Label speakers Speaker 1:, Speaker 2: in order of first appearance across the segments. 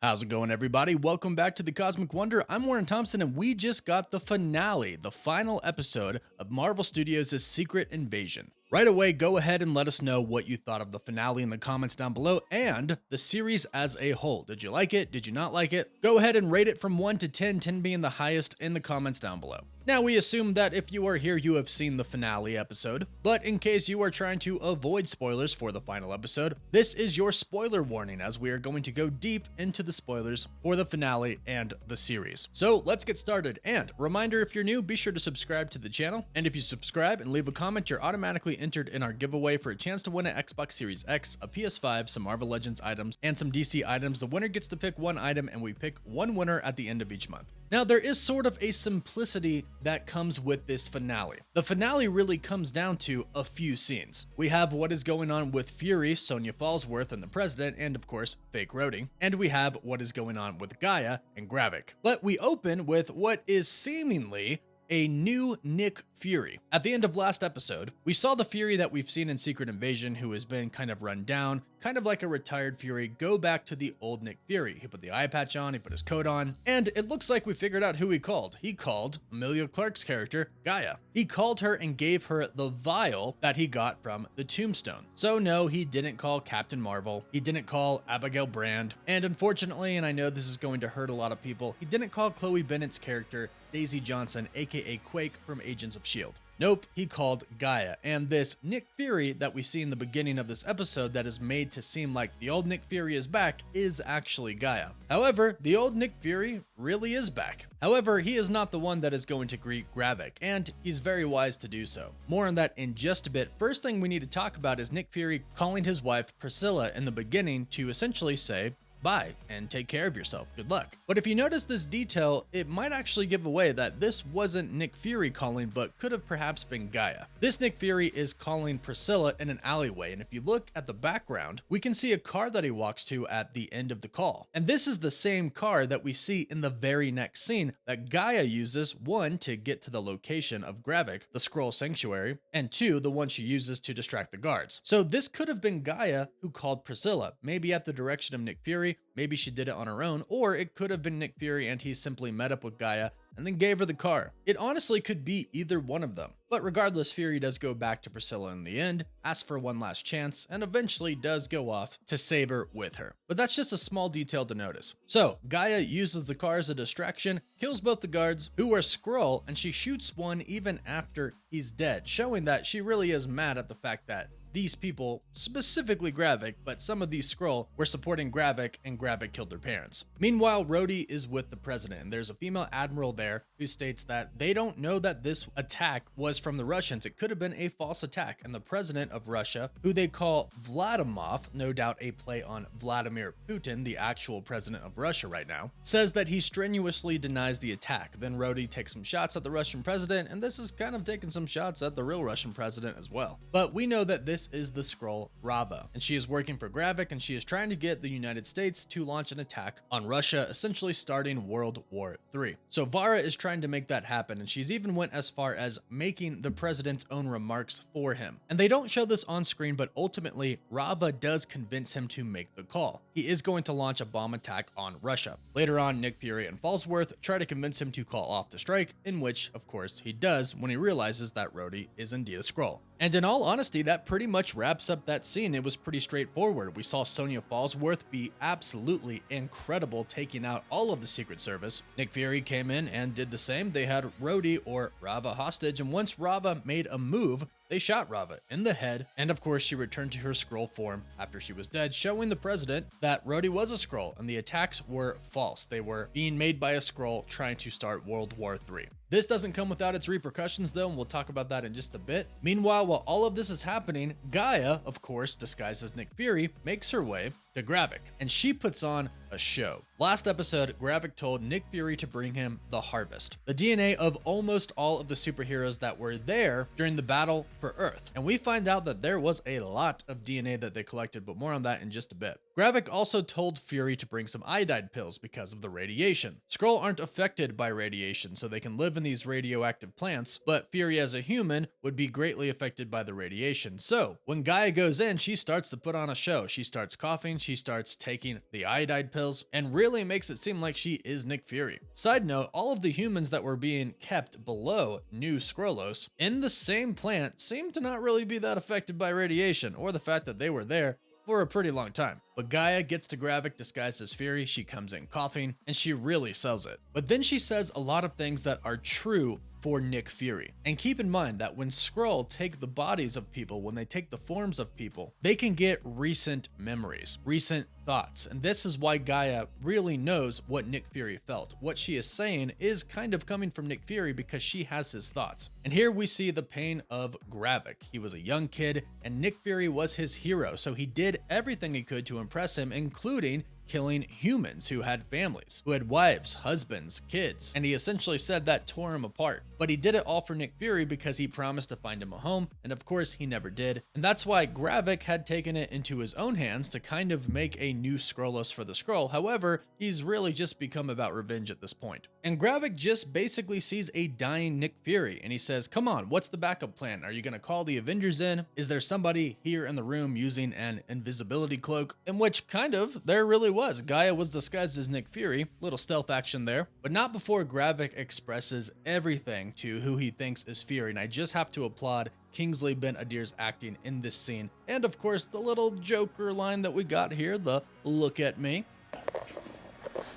Speaker 1: How's it going, everybody? Welcome back to the Cosmic Wonder. I'm Warren Thompson, and we just got the finale, the final episode of Marvel Studios' Secret Invasion. Right away, go ahead and let us know what you thought of the finale in the comments down below and the series as a whole. Did you like it? Did you not like it? Go ahead and rate it from 1 to 10, 10 being the highest, in the comments down below. Now, we assume that if you are here, you have seen the finale episode, but in case you are trying to avoid spoilers for the final episode, this is your spoiler warning as we are going to go deep into the spoilers for the finale and the series. So let's get started, and reminder, if you're new, be sure to subscribe to the channel, and if you subscribe and leave a comment, you're automatically entered in our giveaway for a chance to win an Xbox Series X, a PS5, some Marvel Legends items, and some DC items. The winner gets to pick one item, and we pick one winner at the end of each month. Now, there is sort of a simplicity that comes with this finale. The finale really comes down to a few scenes. We have what is going on with Fury, Sonya Falsworth, and the President, and of course, fake Rhodey. And we have what is going on with Gaia and Gravik. But we open with what is seemingly a new Nick Fury. At the end of last episode, we saw the Fury that we've seen in Secret Invasion, who has been kind of run down, kind of like a retired Fury, go back to the old Nick Fury. He put the eye patch on, he put his coat on, and it looks like we figured out who he called. He called Emilia Clarke's character, Gaia. He called her and gave her the vial that he got from the Tombstone. So no, he didn't call Captain Marvel, he didn't call Abigail Brand, and unfortunately, and I know this is going to hurt a lot of people, he didn't call Chloe Bennett's character Daisy Johnson, aka Quake from Agents of S.H.I.E.L.D. Nope, he called Gaia, and this Nick Fury that we see in the beginning of this episode that is made to seem like the old Nick Fury is back is actually Gaia. However, the old Nick Fury really is back. However, he is not the one that is going to greet Gravik, and he's very wise to do so. More on that in just a bit. First thing we need to talk about is Nick Fury calling his wife Priscilla in the beginning to essentially say, bye, and take care of yourself. Good luck. But if you notice this detail, it might actually give away that this wasn't Nick Fury calling, but could have perhaps been Gaia. This Nick Fury is calling Priscilla in an alleyway, and if you look at the background, we can see a car that he walks to at the end of the call. And this is the same car that we see in the very next scene that Gaia uses, one, to get to the location of Gravik, the Skrull sanctuary, and two, the one she uses to distract the guards. So this could have been Gaia who called Priscilla, maybe at the direction of Nick Fury. Maybe she did it on her own, or it could have been Nick Fury and he simply met up with Gaia and then gave her the car. It honestly could be either one of them. But regardless, Fury does go back to Priscilla in the end, asks for one last chance, and eventually does go off to save her with her. But that's just a small detail to notice. So, Gaia uses the car as a distraction, kills both the guards, who are Skrull, and she shoots one even after he's dead, showing that she really is mad at the fact that these people, specifically Gravik, but some of these Skrull were supporting Gravik, and Gravik killed their parents. Meanwhile, Rhodey is with the president, and there's a female admiral there who states that they don't know that this attack was from the Russians. It could have been a false attack, and the president of Russia, who they call Vladimov, no doubt a play on Vladimir Putin, the actual president of Russia right now, says that he strenuously denies the attack. Then Rhodey takes some shots at the Russian president, and this is kind of taking some shots at the real Russian president as well. But we know that this is the Skrull Rava, and she is working for Gravik, and she is trying to get the United States to launch an attack on Russia, essentially starting World War III. So Vara is trying to make that happen, and she's even went as far as making the president's own remarks for him. And they don't show this on screen, but ultimately Rava does convince him to make the call. He is going to launch a bomb attack on Russia. Later on, Nick Fury and Falsworth try to convince him to call off the strike, in which, of course, he does when he realizes that Rhodey is indeed a Skrull. And in all honesty, that pretty much wraps up that scene. It was pretty straightforward. We saw Sonya Falsworth be absolutely incredible, taking out all of the Secret Service. Nick Fury came in and did the same. They had Rhodey, or Rava, hostage, and once Rava made a move, they shot Rava in the head, and of course she returned to her Skrull form after she was dead, showing the president that Rhodey was a Skrull, and the attacks were false. They were being made by a Skrull trying to start World War III. This doesn't come without its repercussions though, and we'll talk about that in just a bit. Meanwhile, while all of this is happening, Gaia, of course, disguised as Nick Fury, makes her way to Gravik, and she puts on a show. Last episode, Gravik told Nick Fury to bring him the Harvest, the DNA of almost all of the superheroes that were there during the battle for Earth. And we find out that there was a lot of DNA that they collected, but more on that in just a bit. Gravik also told Fury to bring some iodide pills because of the radiation. Skrull aren't affected by radiation, so they can live in in these radioactive plants, but Fury as a human would be greatly affected by the radiation. So when Gaia goes in, she starts to put on a show. She starts coughing, she starts taking the iodide pills, and really makes it seem like she is Nick Fury. Side note, all of the humans that were being kept below New Skrulls in the same plant seemed to not really be that affected by radiation or the fact that they were there for a pretty long time. But Gaia gets to Gravik disguised as Fury, she comes in coughing, and she really sells it. But then she says a lot of things that are true for Nick Fury. And keep in mind that when Skrull take the bodies of people, when they take the forms of people, they can get recent memories, recent thoughts. And this is why Gaia really knows what Nick Fury felt. What she is saying is kind of coming from Nick Fury because she has his thoughts. And here we see the pain of Gravik. He was a young kid and Nick Fury was his hero. So he did everything he could to impress him, including killing humans who had families, who had wives, husbands, kids, and he essentially said that tore him apart. But he did it all for Nick Fury because he promised to find him a home, and of course he never did. And that's why Gravik had taken it into his own hands to kind of make a new Skrullos for the Skrull. However, he's really just become about revenge at this point. And Gravik just basically sees a dying Nick Fury, and he says, come on, what's the backup plan? Are you gonna call the Avengers in? Is there somebody here in the room using an invisibility cloak? In which kind of, there really was. Gaia was disguised as Nick Fury, little stealth action there, but not before Gravik expresses everything to who he thinks is Fury. And I just have to applaud Kingsley Ben-Adir's acting in this scene. And of course, the little Joker line that we got here, the look at me.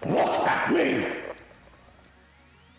Speaker 2: Look at me!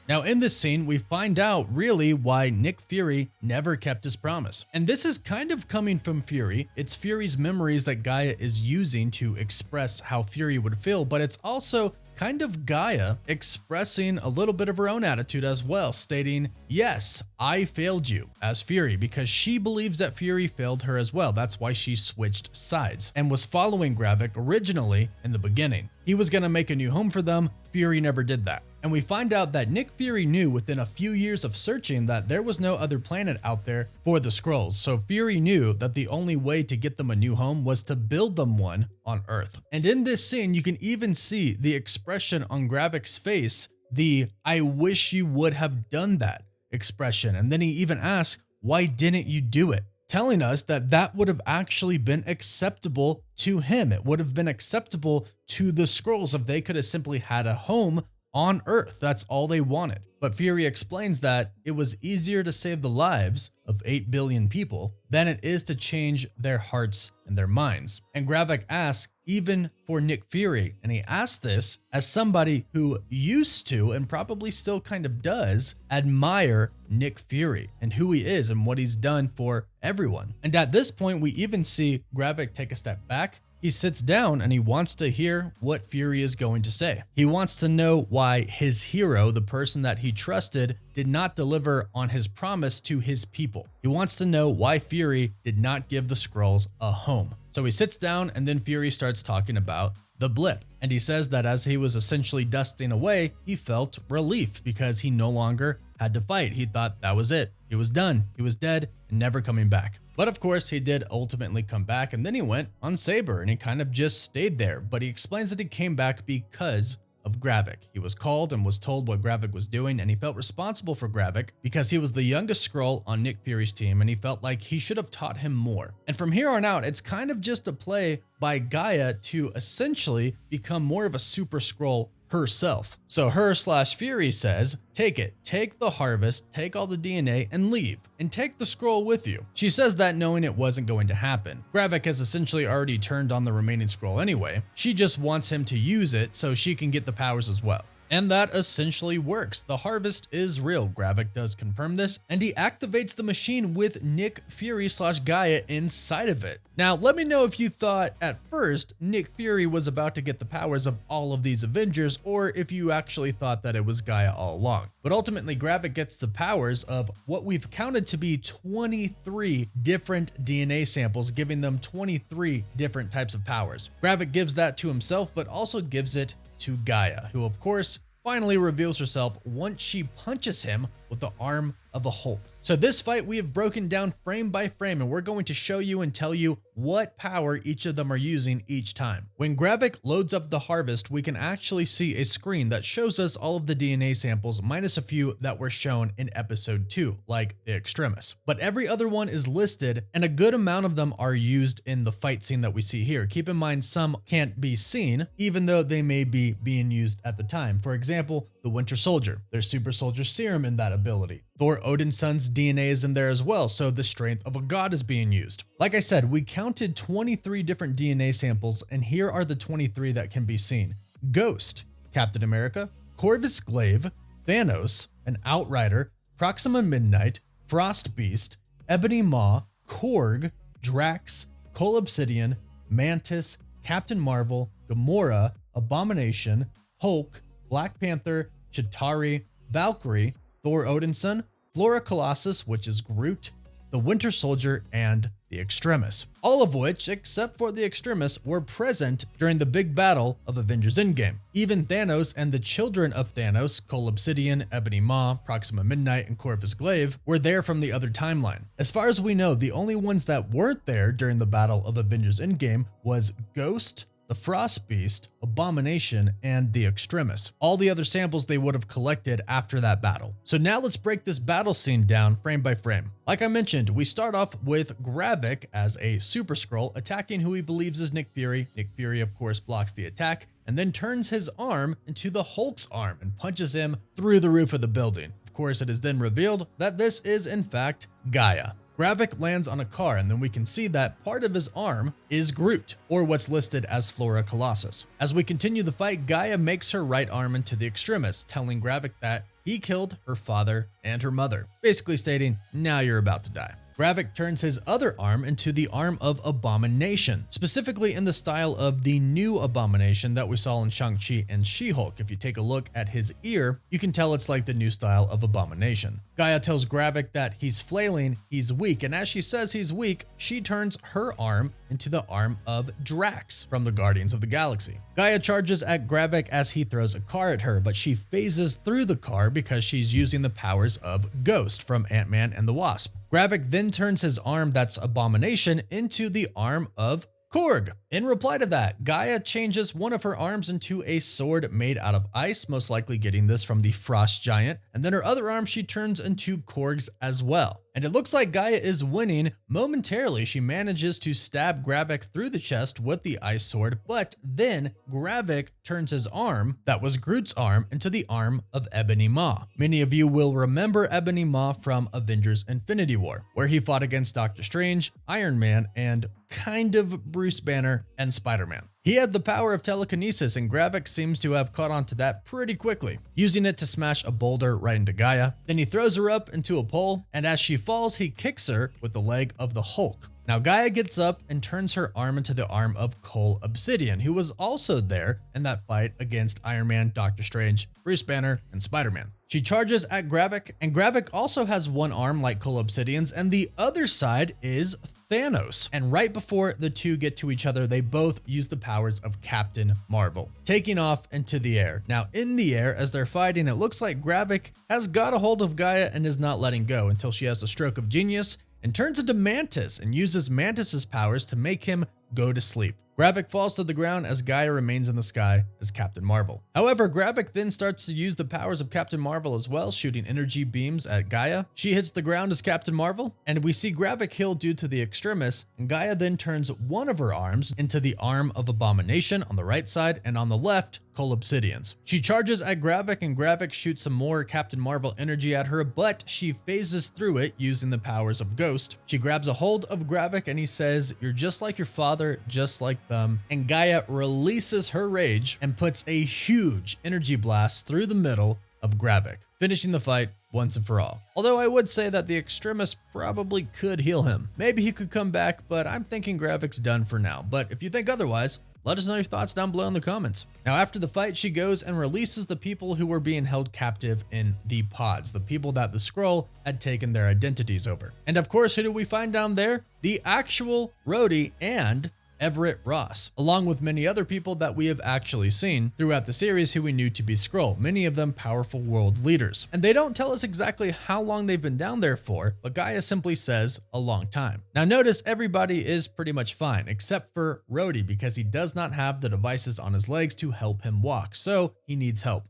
Speaker 1: Now in this scene, we find out really why Nick Fury never kept his promise. And this is kind of coming from Fury. It's Fury's memories that Gaia is using to express how Fury would feel, but it's also kind of Gaia expressing a little bit of her own attitude as well, stating, yes, I failed you as Fury, because she believes that Fury failed her as well. That's why she switched sides and was following Gravik originally in the beginning. He was going to make a new home for them. Fury never did that. And we find out that Nick Fury knew within a few years of searching that there was no other planet out there for the Skrulls. So Fury knew that the only way to get them a new home was to build them one on Earth. And in this scene, you can even see the expression on Gravik's face, the I wish you would have done that expression. And then he even asks, why didn't you do it? Telling us that that would have actually been acceptable to him. It would have been acceptable to the Skrulls if they could have simply had a home on Earth. That's all they wanted. But Fury explains that it was easier to save the lives of 8 billion people than it is to change their hearts and their minds. And Gravik asks, even for Nick Fury, and he asked this as somebody who used to, and probably still kind of does, admire Nick Fury and who he is and what he's done for everyone. And at this point, we even see Gravik take a step back. He sits down and he wants to hear what Fury is going to say. He wants to know why his hero, the person that he trusted, did not deliver on his promise to his people. He wants to know why Fury did not give the Skrulls a home. So he sits down and then Fury starts talking about the blip. And he says that as he was essentially dusting away, he felt relief because he no longer had to fight. He thought that was it. He was done. He was dead and never coming back. But of course, he did ultimately come back, and then he went on Saber and he kind of just stayed there. But he explains that he came back because of Gravik. He was called and was told what Gravik was doing, and he felt responsible for Gravik because he was the youngest Skrull on Nick Fury's team, and he felt like he should have taught him more. And from here on out, it's kind of just a play by Gaia to essentially become more of a super Skrull herself. So her/Fury says, take it, take the harvest, take all the DNA and leave, and take the Skrull with you. She says that knowing it wasn't going to happen. Gravik has essentially already turned on the remaining Skrull anyway. She just wants him to use it so she can get the powers as well. And that essentially works. The harvest is real. Gravik does confirm this, and he activates the machine with Nick Fury/Gaia inside of it. Now, let me know if you thought at first Nick Fury was about to get the powers of all of these Avengers, or if you actually thought that it was Gaia all along. But ultimately, Gravik gets the powers of what we've counted to be 23 different DNA samples, giving them 23 different types of powers. Gravik gives that to himself, but also gives it to Gaia, who of course finally reveals herself once she punches him with the arm of a Hulk. So this fight we have broken down frame by frame, and we're going to show you and tell you what power each of them are using each time. When Gravik loads up the harvest, we can actually see a screen that shows us all of the DNA samples minus a few that were shown in episode 2, like the Extremis. But every other one is listed, and a good amount of them are used in the fight scene that we see here. Keep in mind, some can't be seen, even though they may be being used at the time. For example, the Winter Soldier. There's Super Soldier Serum in that ability. Thor Odinson's DNA is in there as well, so the strength of a god is being used. Like I said, we counted 23 different DNA samples, and here are the 23 that can be seen. Ghost, Captain America, Corvus Glaive, Thanos, an Outrider, Proxima Midnight, Frost Beast, Ebony Maw, Korg, Drax, Cole Obsidian, Mantis, Captain Marvel, Gamora, Abomination, Hulk, Black Panther, Chitauri, Valkyrie, Thor Odinson, Flora Colossus, which is Groot, the Winter Soldier, and the Extremis. All of which, except for the Extremis, were present during the big battle of Avengers Endgame. Even Thanos and the children of Thanos, Cole Obsidian, Ebony Maw, Proxima Midnight, and Corvus Glaive, were there from the other timeline. As far as we know, the only ones that weren't there during the battle of Avengers Endgame was Ghost, the Frost Beast, Abomination, and the Extremis. All the other samples they would have collected after that battle. So now let's break this battle scene down frame by frame. Like I mentioned, we start off with Gravik as a Super Skrull attacking who he believes is Nick Fury. Nick Fury, of course, blocks the attack and then turns his arm into the Hulk's arm and punches him through the roof of the building. Of course, it is then revealed that this is in fact Gaia. Gravik lands on a car, and then we can see that part of his arm is Groot, or what's listed as Flora Colossus. As we continue the fight, Gaia makes her right arm into the Extremis, telling Gravik that he killed her father and her mother, basically stating, now you're about to die. Gravik turns his other arm into the arm of Abomination, specifically in the style of the new Abomination that we saw in Shang-Chi and She-Hulk. If you take a look at his ear, you can tell it's like the new style of Abomination. Gaia tells Gravik that he's flailing, he's weak, and as she says he's weak, she turns her arm into the arm of Drax from the Guardians of the Galaxy. Gaia charges at Gravik as he throws a car at her, but she phases through the car because she's using the powers of Ghost from Ant-Man and the Wasp. Gravik then turns his arm that's Abomination into the arm of Korg. In reply to that, Gaia changes one of her arms into a sword made out of ice, most likely getting this from the Frost Giant, and then her other arm she turns into Korg's as well. And it looks like Gaia is winning. Momentarily, she manages to stab Gravik through the chest with the ice sword, but then Gravik turns his arm, that was Groot's arm, into the arm of Ebony Maw. Many of you will remember Ebony Maw from Avengers Infinity War, where he fought against Doctor Strange, Iron Man, and kind of Bruce Banner and Spider-Man. He had the power of telekinesis, and Gravik seems to have caught on to that pretty quickly, using it to smash a boulder right into Gaia. Then he throws her up into a pole, and as she falls, he kicks her with the leg of the Hulk. Now Gaia gets up and turns her arm into the arm of Cole Obsidian, who was also there in that fight against Iron Man, Doctor Strange, Bruce Banner, and Spider-Man. She charges at Gravik, and Gravik also has one arm like Cole Obsidian's, and the other side is Thanos. And right before the two get to each other, they both use the powers of Captain Marvel, taking off into the air. Now in the air, as they're fighting, it looks like Gravik has got a hold of Gaia and is not letting go until she has a stroke of genius and turns into Mantis and uses Mantis's powers to make him go to sleep. Gravik falls to the ground as Gaia remains in the sky as Captain Marvel. However, Gravik then starts to use the powers of Captain Marvel as well, shooting energy beams at Gaia. She hits the ground as Captain Marvel, and we see Gravik heal due to the Extremis, and Gaia then turns one of her arms into the arm of Abomination on the right side, and on the left, Cole Obsidian's. She charges at Gravik, and Gravik shoots some more Captain Marvel energy at her, but she phases through it using the powers of Ghost. She grabs a hold of Gravik and he says, "You're just like your father, just like them." And Gaia releases her rage and puts a huge energy blast through the middle of Gravik, finishing the fight once and for all. Although I would say that the Extremis probably could heal him. Maybe he could come back, but I'm thinking Gravik's done for now. But if you think otherwise, let us know your thoughts down below in the comments. Now, after the fight, she goes and releases the people who were being held captive in the pods, the people that the Skrull had taken their identities over. And of course, who do we find down there? The actual Rhodey and Everett Ross, along with many other people that we have actually seen throughout the series who we knew to be Skrull, many of them powerful world leaders. And they don't tell us exactly how long they've been down there for, but Gaia simply says a long time. Now notice everybody is pretty much fine, except for Rhodey, because he does not have the devices on his legs to help him walk, so he needs help.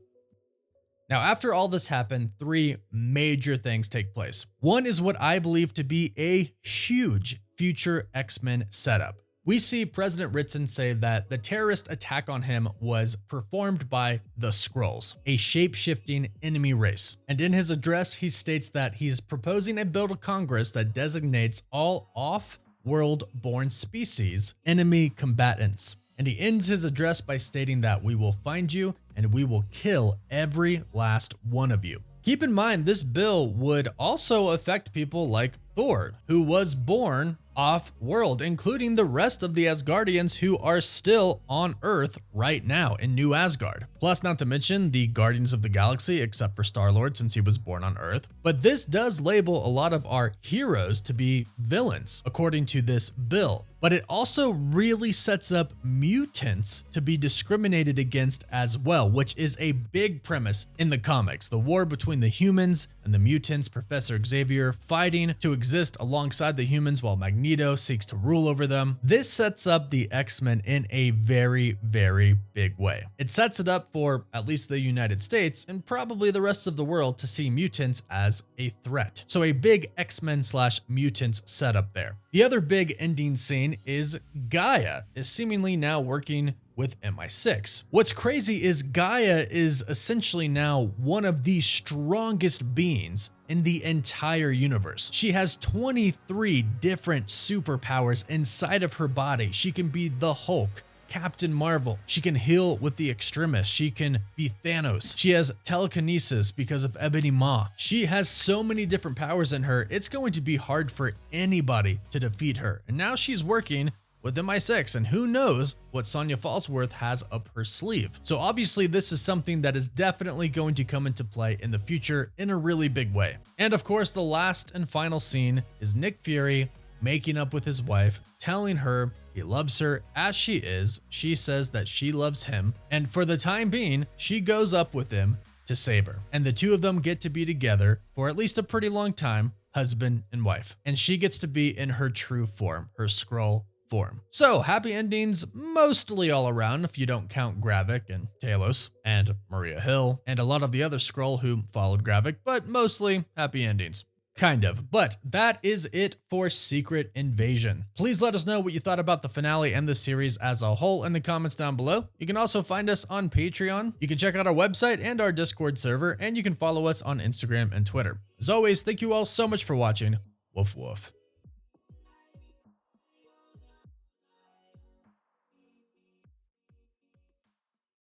Speaker 1: Now, after all this happened, three major things take place. One is what I believe to be a huge future X-Men setup. We see President Ritson say that the terrorist attack on him was performed by the Skrulls, a shape-shifting enemy race. And in his address, he states that he's proposing a bill to Congress that designates all off-world-born species enemy combatants. And he ends his address by stating that we will find you and we will kill every last one of you. Keep in mind, this bill would also affect people like Thor, who was born off-world, including the rest of the Asgardians who are still on Earth right now in New Asgard. Plus, not to mention the Guardians of the Galaxy, except for Star-Lord since he was born on Earth. But this does label a lot of our heroes to be villains, according to this bill. But it also really sets up mutants to be discriminated against as well, which is a big premise in the comics. The war between the humans and the mutants, Professor Xavier fighting to exist alongside the humans while Magneto seeks to rule over them. This sets up the X-Men in a very, very big way. It sets it up for at least the United States and probably the rest of the world to see mutants as a threat. So a big X-Men / mutants setup there. The other big ending scene is Gaia is seemingly now working with MI6. What's crazy is Gaia is essentially now one of the strongest beings in the entire universe. She has 23 different superpowers inside of her body. She can be the Hulk, Captain Marvel. She can heal with the Extremis. She can be Thanos. She has telekinesis because of Ebony Maw. She has so many different powers in her, it's going to be hard for anybody to defeat her. And now she's working with MI6, and who knows what Sonya Falsworth has up her sleeve. So obviously this is something that is definitely going to come into play in the future in a really big way. And of course, the last and final scene is Nick Fury making up with his wife, telling her he loves her as she is. She says that she loves him, and for the time being, she goes up with him to save her. And the two of them get to be together for at least a pretty long time, husband and wife. And she gets to be in her true form, her Skrull form. So happy endings mostly all around if you don't count Gravik and Talos and Maria Hill and a lot of the other Skrull who followed Gravik, but mostly happy endings. Kind of, but that is it for Secret Invasion. Please let us know what you thought about the finale and the series as a whole in the comments down below. You can also find us on Patreon. You can check out our website and our Discord server, and you can follow us on Instagram and Twitter. As always, thank you all so much for watching. Woof woof.